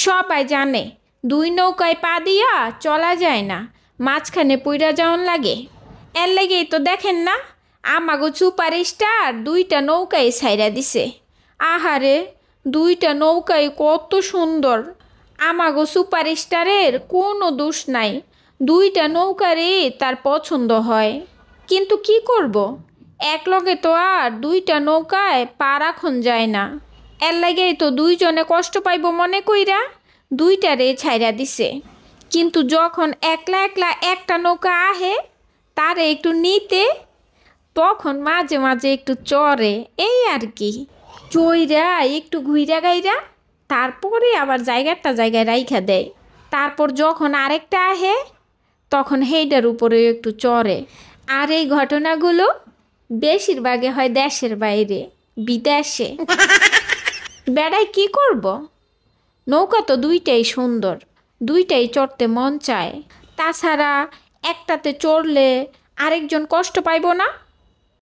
সবাই জানে দুই নৌকায় পা দিয়া চলা যায় না, মাঝখানে পইরা যাওয়ান লাগে। এর লাগেই তো দেখেন না আমাগো সুপারস্টার দুইটা নৌকায় ছাইরা দিছে। আহারে, দুইটা নৌকায় কত সুন্দর। আমাগো সুপারস্টারের কোনো দোষ নাই, দুইটা নৌকারই তার পছন্দ হয়। কিন্তু কি করব, একলগে তো আর দুইটা নৌকায় পা রাখন যায় না। এর লাগেই তো দুইজনে কষ্ট পাইব মনে কইরা দুইটারে ছাইরা দিছে। কিন্তু যখন একলা একলা একটা নৌকা আহে তারে একটু নিতে, তখন মাঝে মাঝে একটু চড়ে, এই আর কি। চইরা একটু ঘুইরা গাইরা তারপরে আবার জায়গায় রাইখা দেয়। তারপর যখন আরেকটা আহে তখন হেইটার উপরে একটু চড়ে। আর এই ঘটনাগুলো বেশিরভাগে হয় দেশের বাইরে, বিদেশে। বেড়ায় কি করব, নৌকা তো দুইটাই সুন্দর, দুইটাই চড়তে মন চায়। তাছাড়া একটাতে চড়লে আরেকজন কষ্ট পাইব না?